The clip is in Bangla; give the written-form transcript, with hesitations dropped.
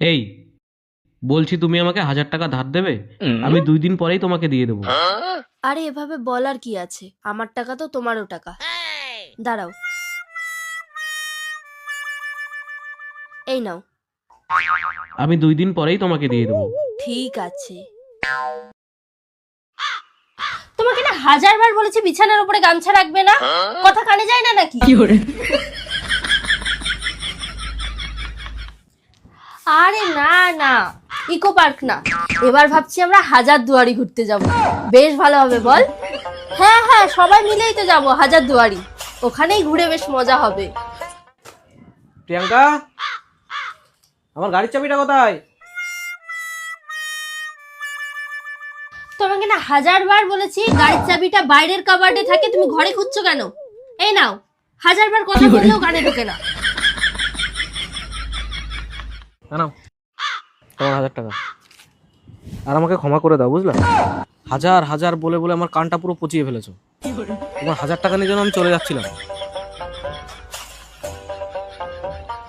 এই, বলছি তুমি আমাকে 1000 টাকা ধার দেবে? আমি 2 দিন পরেই তোমাকে দিয়ে দেবো। আরে এভাবে বলার কি আছে, আমার টাকা তো তোমারও টাকা। দাঁড়াও, এই নাও। আমি 2 দিন পরেই তোমাকে দিয়ে দেবো। ঠিক আছে। তোমাকে না 1000বার বলেছি বিছানার উপরে গামছা রাখবে না, কথা কানে যায় না নাকি? আরে না না, ইকো পার্ক না, এবার ভাবছি আমরা হাজারদুয়ারি ঘুরতে যাব। বেশ ভালো হবে বল? হ্যাঁ হ্যাঁ, সবাই মিলেই তো যাব হাজারদুয়ারি, ওখানেই ঘুরে বেশ মজা হবে। প্রিয়াঙ্কা, আমার গাড়ির চাবিটা কোথায়? তোমাকে না 1000বার বলেছি গাড়ির চাবিটা বাইরের কাবার্ডে থাকে, তুমি ঘরে খুঁজছো কেন? এই নাও, 1000বার কথা বললেও কানে ঢোকে না। না তোমার 1000 টাকা। আর আমাকে ক্ষমা করে দাও, বুঝলা? হাজার হাজার বলে বলে আমার কানটা পুরো পচিয়ে ফেলেছো। তোমার 1000 টাকা নিয়ে যেন আমি চলে যাচ্ছিলাম।